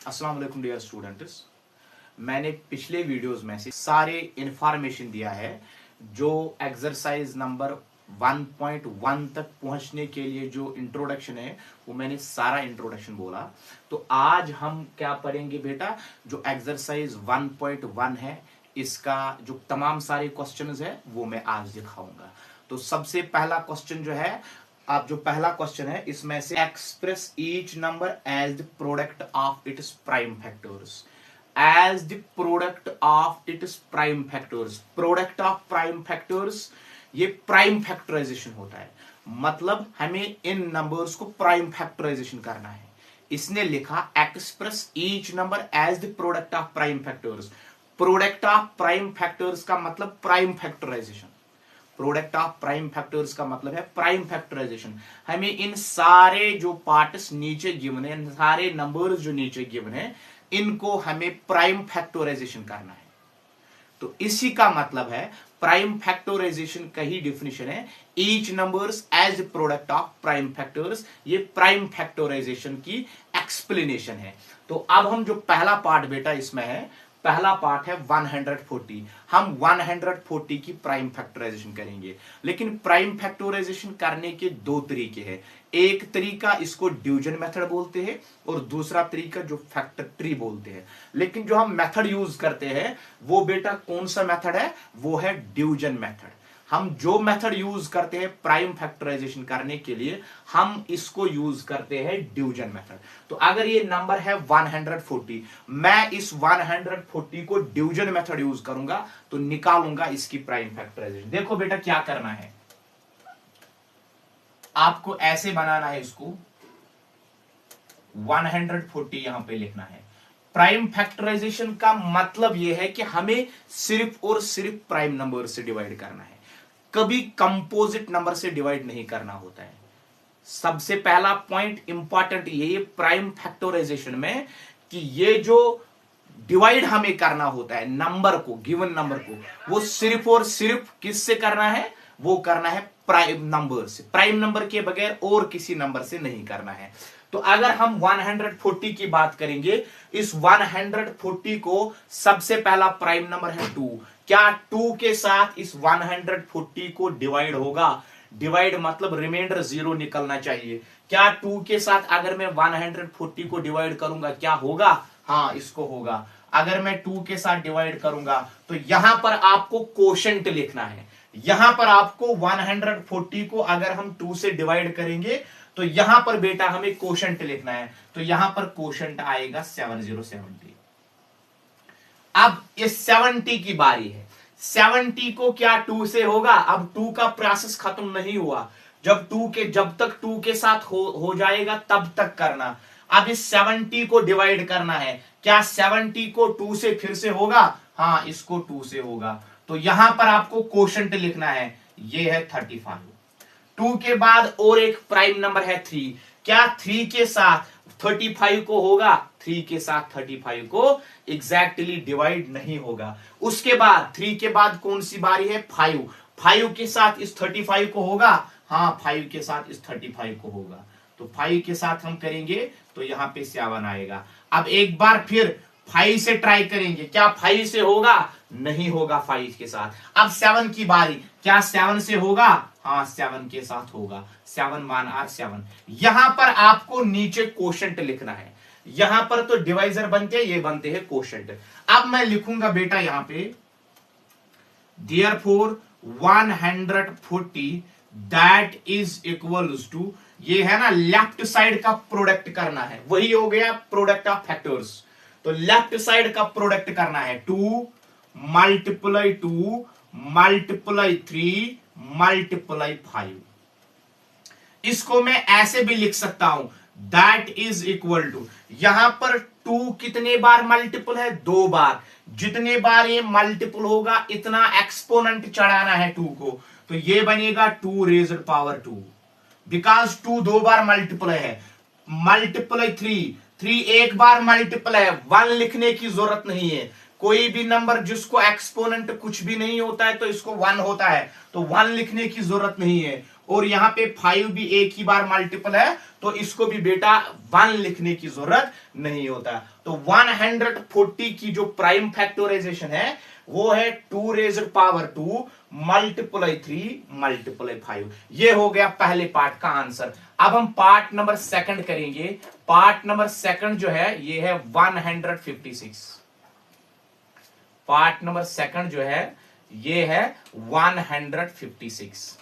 अस्सलाम वालेकुम dear students. मैंने पिछले वीडियोस में से सारे इंफॉर्मेशन दिया है जो एक्सरसाइज नंबर 1.1 तक पहुंचने के लिए जो इंट्रोडक्शन है वो मैंने सारा इंट्रोडक्शन बोला। तो आज हम क्या पढ़ेंगे बेटा, जो एक्सरसाइज 1.1 है इसका जो तमाम सारे क्वेश्चंस है वो मैं आज दिखाऊंगा। तो सबसे पहला क्वेश्चन जो है, आप जो पहला क्वेश्चन है इसमें से express each number as the product of its prime factors. As the product of its prime factors, product of prime factors ये प्राइम फैक्टराइजेशन होता है। मतलब हमें इन नंबर्स को प्राइम फैक्टराइजेशन करना है। इसने लिखा express each number as the product of prime factors. Product of prime factors का मतलब prime factorisation. Product of prime factors का मतलब है प्राइम फैक्टराइजेशन। हमें इन सारे जो पार्ट्स नीचे गिवन है, सारे नंबर्स जो नीचे गिवन है, इनको हमें प्राइम फैक्टराइजेशन करना है। तो इसी का मतलब है प्राइम फैक्टराइजेशन का ही डेफिनेशन है each numbers as product of prime factors. ये प्राइम फैक्टराइजेशन की एक्सप्लेनेशन है। तो अब हम जो पहला पार्ट बेटा इसमें है, पहला पार्ट है 140। हम 140 की प्राइम फैक्टराइजेशन करेंगे। लेकिन प्राइम फैक्टराइजेशन करने के दो तरीके हैं। एक तरीका इसको डिवीजन मेथड बोलते हैं और दूसरा तरीका जो फैक्टर ट्री बोलते हैं। लेकिन जो हम मेथड यूज करते हैं वो बेटा कौन सा मेथड है, वो है डिवीजन मेथड। हम जो मेथड यूज करते हैं प्राइम फैक्टराइजेशन करने के लिए, हम इसको यूज करते हैं डिवीजन मेथड। तो अगर ये नंबर है 140, मैं इस 140 को डिवीजन मेथड यूज करूंगा तो निकालूंगा इसकी प्राइम फैक्टराइजेशन। देखो बेटा क्या करना है, आपको ऐसे बनाना है, इसको 140 यहां पे लिखना है। प्राइम फैक्टराइजेशन का मतलब यह है कि हमें सिर्फ और सिर्फ प्राइम नंबर से डिवाइड करना है, कभी कंपोजिट नंबर से डिवाइड नहीं करना होता है। सबसे पहला पॉइंट इंपॉर्टेंट ये प्राइम फैक्टराइजेशन में कि ये जो डिवाइड हमें करना होता है नंबर को, गिवन नंबर को, वो सिर्फ और सिर्फ किससे करना है, वो करना है प्राइम नंबर से। प्राइम नंबर के बगैर और किसी नंबर से नहीं करना है। तो अगर हम 140 की बात करेंगे, इस 140 को सबसे पहला प्राइम नंबर है 2। क्या 2 के साथ इस 140 को डिवाइड होगा? डिवाइड मतलब रिमाइंडर 0 निकलना चाहिए। क्या 2 के साथ अगर मैं 140 को डिवाइड करूंगा क्या होगा? हाँ, इसको होगा। अगर मैं 2 के साथ डिवाइड करूंगा तो यहां पर आपको कोशेंट लिखना है। यहां पर आपको 140 को अगर हम 2 से डिवाइड करेंगे तो यहां पर बेटा हमें कोशेंट लिखना है। तो यहां पर कोशेंट आएगा 7070। अब इस 70 की बारी है। 70 को क्या 2 से होगा? अब 2 का प्रोसेस खत्म नहीं हुआ। जब तक 2 के साथ हो जाएगा तब तक करना। अब इस 70 को डिवाइड करना है। क्या 70 को 2 से फिर से होगा? हाँ, इसको 2 से होगा। तो यहां पर आपको कोशेंट लिखना है, ये है 35। 2 के बाद और एक प्राइम नंबर है 3। क्या 3 के साथ 35 को होगा? 3 के साथ 35 को एग्जैक्टली डिवाइड नहीं होगा। उसके बाद 3 के बाद कौन सी बारी है? 5। 5 के साथ इस 35 को होगा? हाँ, 5 के साथ इस 35 को होगा। तो 5 के साथ हम करेंगे तो यहां पे 7 आएगा। अब एक बार फिर 5 से ट्राई करेंगे, क्या 5 से होगा? नहीं होगा 5 के साथ। अब 7 की बारी, क्या 7 से होगा? हाँ, 7 के साथ होगा। 7 मान आर 7। यहां पर आपको नीचे कोशेंट लिखना है। यहां पर तो डिवाइजर बनते हैं, ये बनते हैं कोशेंट। अब मैं लिखूंगा बेटा यहां पे therefore 140 that is equals to, ये है ना लेफ्ट साइड का प्रोडक्ट करना है, वही हो गया प्रोडक्ट ऑफ फैक्टर्स। तो लेफ्ट साइड का प्रोडक्ट करना है 2 मल्टीप्लाई 2 मल्टीप्लाई 3 मल्टीप्लाई 5। इसको मैं ऐसे भी लिख सकता हूं दैट इज इक्वल टू, यहां पर 2 कितने बार मल्टीपल है? 2 बार। जितने बार ये मल्टीपल होगा इतना एक्सपोनेंट चढ़ाना है 2 को। तो ये बनेगा 2 raised power 2, because 2 2 bar multiple है। मल्टीप्लाई 3 एक बार मल्टीपल है, 1 लिखने की जरूरत नहीं है। कोई भी नंबर जिसको एक्सपोनेंट कुछ भी नहीं होता है तो इसको 1 होता है, तो 1 लिखने की जरूरत नहीं है। और यहां पे 5 भी एक ही बार मल्टीपल है तो इसको भी बेटा 1 लिखने की जरूरत नहीं होता। तो 140 की जो प्राइम फैक्टराइजेशन है वो है 2 रेज़्ड पावर 2 मल्टीप्लाई 3 मल्टीप्लाई 5। ये हो गया पहले पार्ट का आंसर। अब हम पार्ट नंबर सेकंड करेंगे। पार्ट नंबर सेकंड जो है ये है 156। पार्ट नंबर सेकंड जो है ये है 156।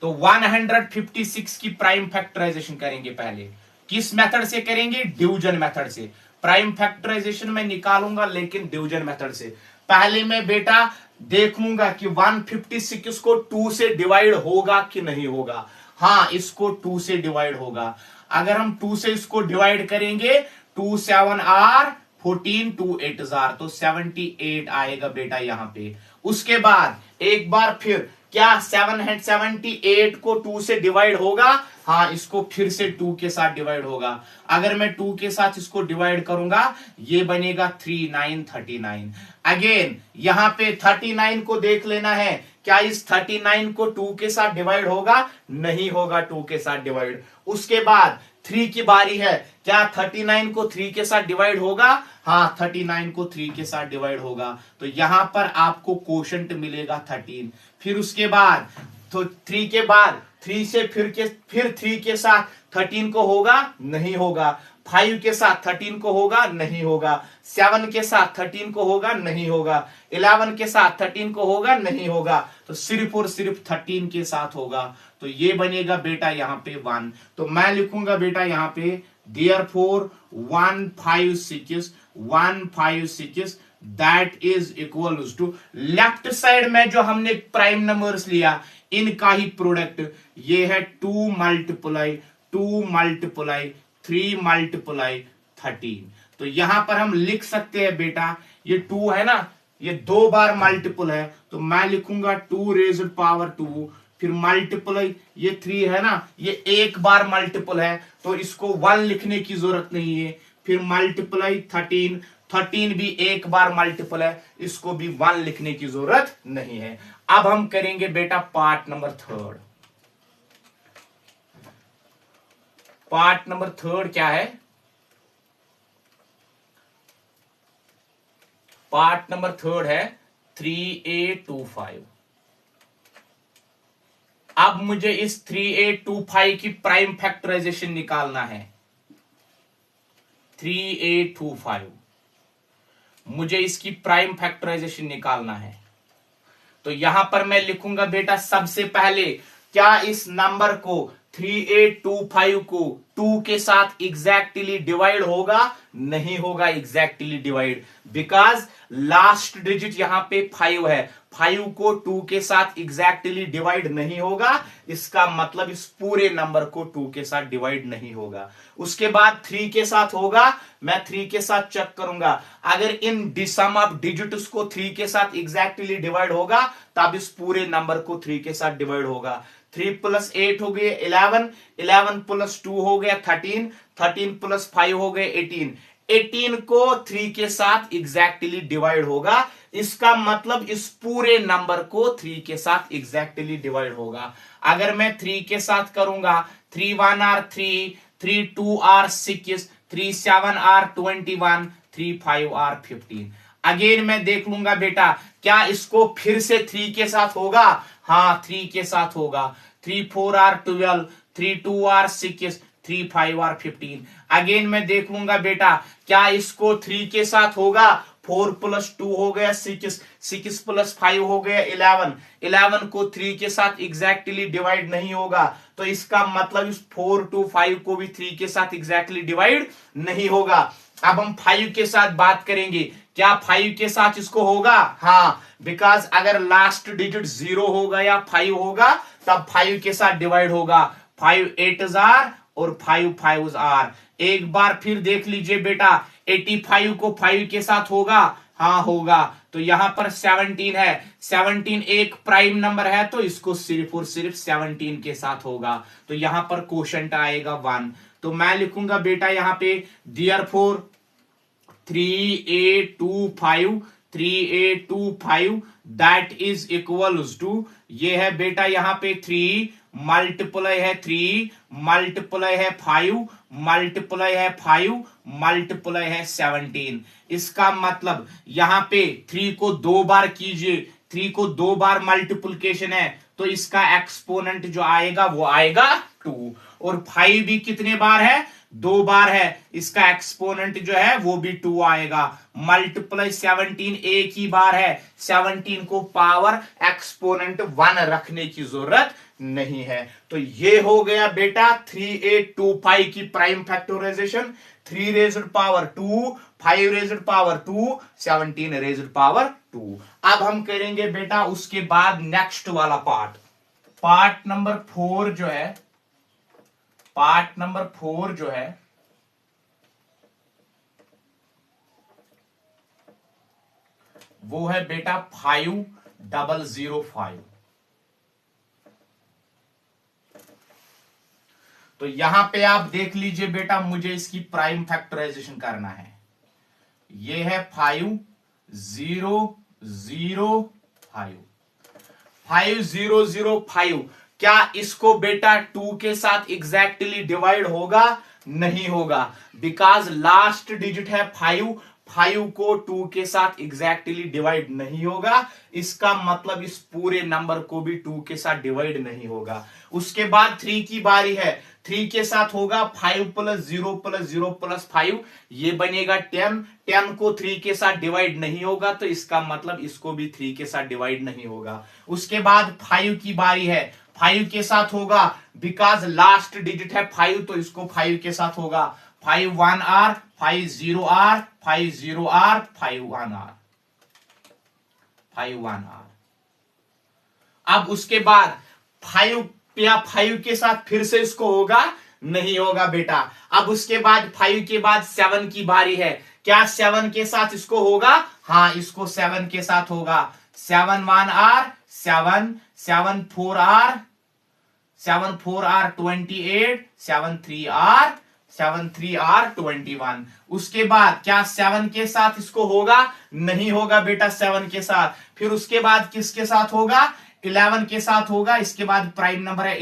तो 156 की प्राइम फैक्टराइजेशन करेंगे। पहले किस मेथड से करेंगे? डिवीजन मेथड से। प्राइम फैक्टराइजेशन में निकालूंगा लेकिन डिवीजन मेथड से। पहले मैं बेटा देखूंगा कि 156 को 2 से डिवाइड होगा कि नहीं होगा। हाँ, इसको 2 से डिवाइड होगा। अगर हम 2 से इसको डिवाइड करेंगे 2 7 आर 14 2 8 जार, तो 78 आएगा बेटा यहां पे। उसके बाद एक बार फिर क्या 778 को 2 से डिवाइड होगा? हाँ, इसको फिर से 2 के साथ डिवाइड होगा। अगर मैं 2 के साथ इसको डिवाइड करूंगा ये बनेगा 3 9 39। अगेन यहां पे 39 को देख लेना है, क्या इस 39 को 2 के साथ डिवाइड होगा? नहीं होगा 2 के साथ डिवाइड। उसके बाद 3 की बारी है, क्या 39 को 3 के साथ डिवाइड होगा? हाँ, 39 को 3 के साथ डिवाइड होगा। तो यहां पर आपको कोशेंट मिलेगा 13। फिर उसके बाद तो 3 के बाद 3 से फिर 3 के साथ 13 को होगा? नहीं होगा। 5 के साथ 13 को होगा? नहीं होगा। 7 के साथ 13 को होगा? नहीं होगा। 11 के साथ 13 को होगा? नहीं होगा। तो सिर्फ और सिर्फ 13 के साथ होगा। तो ये बनेगा बेटा यहां पे 1। तो मैं लिखूंगा बेटा यहां पे therefore 156 that is equals to, left side में जो हमने प्राइम नंबर्स लिया इनका ही प्रोडक्ट, ये है 2 मल्टीप्लाई 3 मल्टीप्लाई 13। तो यहां पर हम लिख सकते हैं बेटा, ये 2 है ना, ये 2 बार मल्टीपल है, तो मैं लिखूंगा 2 रेज़्ड पावर 2, फिर मल्टीप्लाई ये 3 है ना, ये एक बार मल्टीपल है तो इसको 1 लिखने की जरूरत नहीं है। फिर मल्टीप्लाई 13 भी एक बार मल्टीपल है, इसको भी 1 लिखने की जरूरत नहीं है। अब हम करेंगे बेटा part number third. Part number third क्या है? पार्ट नंबर थर्ड है 3825। अब मुझे इस 3825 की प्राइम फैक्टराइजेशन निकालना है। 3825 मुझे इसकी प्राइम फैक्टराइजेशन निकालना है। तो यहां पर मैं लिखूंगा बेटा सबसे पहले, क्या इस नंबर को 3825 को 2 के साथ एग्जैक्टली डिवाइड होगा? नहीं होगा exactly divide, because last digit यहां पे 5 है। 5 को 2 के साथ एग्जैक्टली डिवाइड नहीं होगा, इसका मतलब इस पूरे नंबर को 2 के साथ डिवाइड नहीं होगा। उसके बाद 3 के साथ होगा, मैं 3 के साथ चेक करूंगा, अगर इन सम ऑफ डिजिट्स को 3 के साथ एग्जैक्टली डिवाइड होगा तब इस पूरे नंबर को 3 के साथ डिवाइड होगा। 3 + 8 हो गए 11, 11 + 2 हो गया 13, 13 + 5 हो गए 18, 18 को 3 के साथ एग्जैक्टली डिवाइड होगा, इसका मतलब इस पूरे नंबर को 3 के साथ एग्जैक्टली डिवाइड होगा। अगर मैं 3 के साथ करूंगा, 3 1 are 3, 3 2 are 6, 3 7 are 21, 3 5 are 15। Again मैं देख लूंगा बेटा, क्या इसको फिर से 3 के साथ होगा? हाँ, 3 के साथ होगा। 3 4 आर 12, 3 2 आर 6, 3 5 आर 15। अगेन मैं देख लूंगा बेटा, क्या इसको 3 के साथ होगा? 4 + 2 हो गया 6, 6 + 5 हो गया 11, 11 को 3 के साथ एग्जैक्टली डिवाइड नहीं होगा, तो इसका मतलब इस 4 to 5 को भी 3 के साथ एग्जैक्टली डिवाइड नहीं होगा। अब हम 5 के साथ बात करेंगे, क्या 5 के साथ इसको होगा? हाँ, बिकॉज अगर लास्ट डिजिट 0 होगा या 5 होगा तब 5 के साथ डिवाइड होगा। 5 8 आर और 5 5 आर। एक बार फिर देख लीजिए बेटा, 85 को 5 के साथ होगा? हाँ होगा। तो यहां पर 17 है, 17 एक प्राइम नंबर है तो इसको सिर्फ और सिर्फ 17 के साथ होगा, तो यहां पर कोशेंट आएगा 1। तो मैं लिखूंगा बेटा यहां पे therefore 3825 that is equals to, ये है बेटा यहां पे 3 मल्टीप्लाई है 3 मल्टीप्लाई है 5 मल्टीप्लाई है 5 मल्टीप्लाई है 17। इसका मतलब यहां पे 3 को 2 बार कीजिए, 3 को 2 बार मल्टीप्लिकेशन है तो इसका एक्सपोनेंट जो आएगा वो आएगा 2। और 5 भी कितने बार है? 2 बार है, इसका एक्सपोनेंट जो है वो भी 2 आएगा। मल्टीप्लाई 17 एक ही बार है, 17 को पावर एक्सपोनेंट 1 रखने की जरूरत नहीं है। तो ये हो गया बेटा 3825 की prime factorisation. 3 raised power 2, 5 raised power 2, 17 raised power 2। अब हम करेंगे बेटा उसके बाद नेक्स्ट वाला पार्ट नंबर 4 जो है, पार्ट नंबर 4 जो है वो है बेटा 5005। तो यहां पे आप देख लीजिए बेटा, मुझे इसकी प्राइम फैक्टराइजेशन करना है। ये है 5005 5005। क्या इसको बेटा 2 के साथ एग्जैक्टली डिवाइड होगा? नहीं होगा, बिकॉज लास्ट डिजिट है 5 को 2 के साथ एग्जैक्टली डिवाइड नहीं होगा। इसका मतलब इस पूरे नंबर को भी 2 के साथ डिवाइड नहीं होगा। उसके बाद 3 की बारी है, 3 के साथ होगा 5 + 0 + 0 + 5, ये बनेगा 10। 10 को 3 के साथ डिवाइड नहीं होगा तो इसका मतलब इसको भी 3 के साथ डिवाइड नहीं होगा। उसके बाद 5 की बारी है, 5 के साथ होगा, बिकॉज लास्ट डिजिट है 5 तो इसको 5 के साथ होगा। 5 1 R 5 0 R 5 0 R 5 1 R 5 1 R। अब उसके बाद 5 के साथ फिर से इसको होगा? नहीं होगा बेटा। अब उसके बाद 5 के बाद 7 की बारी है, क्या 7 के साथ इसको होगा? हाँ, इसको 7 के साथ होगा। 7 1 R 7 7 4 R 7 4 R 28 7 3 R 7 3 R 21। उसके बाद क्या 7 के साथ इसको होगा? नहीं होगा बेटा 7 के साथ। फिर उसके बाद किसके साथ होगा? 11 के साथ होगा। इसके बाद प्राइम नंबर है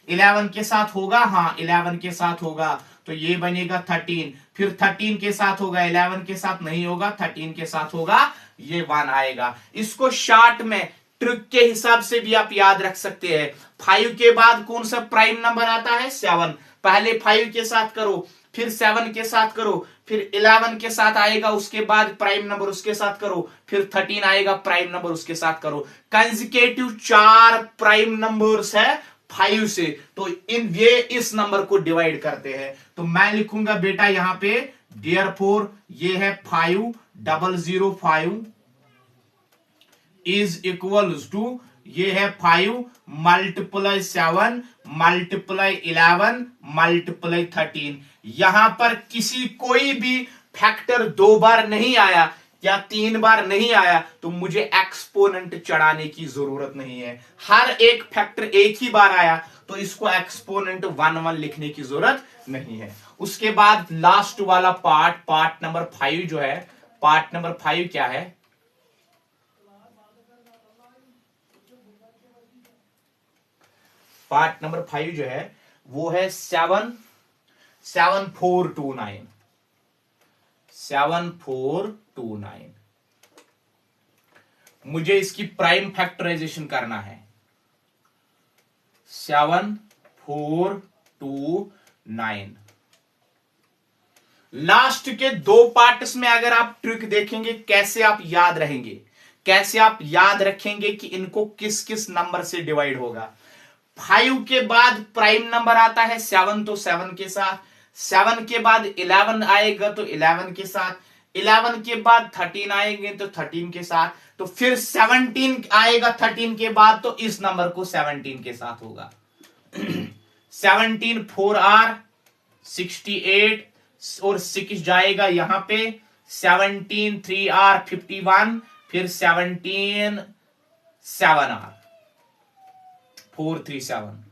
11 के साथ होगा। हाँ, 11 के साथ होगा तो ये बनेगा 13। फिर 13 के साथ होगा, 11 के साथ नहीं होगा, 13 के साथ होगा, ये 1 आएगा। इसको शॉर्ट में ट्रिक के हिसाब से भी आप याद रख सकते हैं। 5 के बाद कौन सा प्राइम नंबर आता है? 7। पहले 5 के साथ करो, फिर 7 के साथ करो, फिर 11 के साथ आएगा, उसके बाद प्राइम नंबर उसके साथ करो, फिर 13 आएगा, प्राइम नंबर उसके साथ करो। कंसेक्यूटिव 4 प्राइम नंबर्स है 5 से, तो ये इस नंबर को डिवाइड करते हैं। तो मैं लिखूंगा बेटा यहां पे देयरफॉर ये है 5005 इज इक्वल्स टू, ये है 5 मल्टीप्लाई 7 मल्टीप्लाई 11 मल्टीप्लाई 13। यहां पर कोई भी फैक्टर 2 बार नहीं आया या 3 बार नहीं आया तो मुझे एक्सपोनेंट चढ़ाने की जरूरत नहीं है। हर एक फैक्टर एक ही बार आया तो इसको एक्सपोनेंट 1 1 लिखने की जरूरत नहीं है। उसके बाद लास्ट वाला पार्ट नंबर 5 जो है, पार्ट नंबर 5 क्या है? पार्ट नंबर 5 जो है वो है 7429। 7429 मुझे इसकी प्राइम फैक्टराइजेशन करना है। 7429 लास्ट के 2 पार्ट्स में अगर आप ट्रिक देखेंगे कैसे आप याद रहेंगे, कैसे आप याद रखेंगे कि इनको किस किस नंबर से डिवाइड होगा। 5 के बाद प्राइम नंबर आता है 7 तो 7 के साथ, 7 के बाद 11 आएगा तो 11 के साथ, 11 के बाद 13 आएंगे तो 13 के साथ, तो फिर 17 आएगा 13 के बाद तो इस नंबर को 17 के साथ होगा। 17 4R 68 और 6 जाएगा यहां पे, 17 3R 51, फिर 17 7R 437।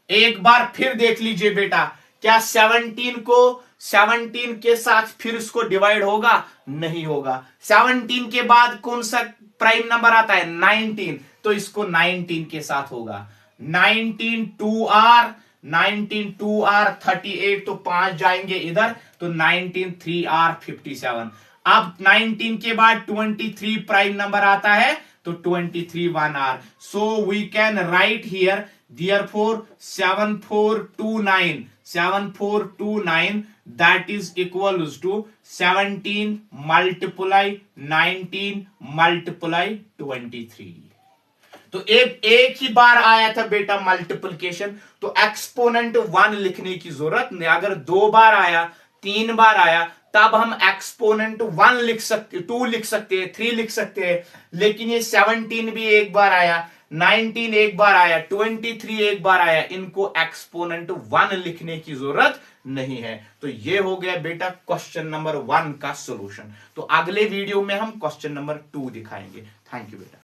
एक बार फिर देख लीजिए बेटा, क्या 17 को 17 के साथ फिर इसको डिवाइड होगा? नहीं होगा। 17 के बाद कौन सा प्राइम नंबर आता है? 19, तो इसको 19 के साथ होगा। 19 2R, 19 2R 38, तो 5 जाएंगे इधर, तो 19 3R 57। अब 19 के बाद 23 प्राइम नंबर आता है, तो 23 1R। So we can write here therefore 7429 that is equals to 17 multiply 19 multiply 23। तो एक ही बार आया था बेटा मल्टीप्लिकेशन, तो एक्सपोनेंट 1 लिखने की जरूरत नहीं। अगर 2 बार आया, 3 बार आया, तब हम एक्सपोनेंट 1 लिख सकते, 2 लिख सकते हैं, 3 लिख सकते हैं। लेकिन ये 17 भी एक बार आया, 19 एक बार आया, 23 एक बार आया, इनको एक्सपोनेंट 1 लिखने की जरूरत नहीं है। तो ये हो गया बेटा क्वेश्चन नंबर 1 का सॉल्यूशन। तो अगले वीडियो में हम क्वेश्चन नंबर 2 दिखाएंगे। थैंक यू बेटा।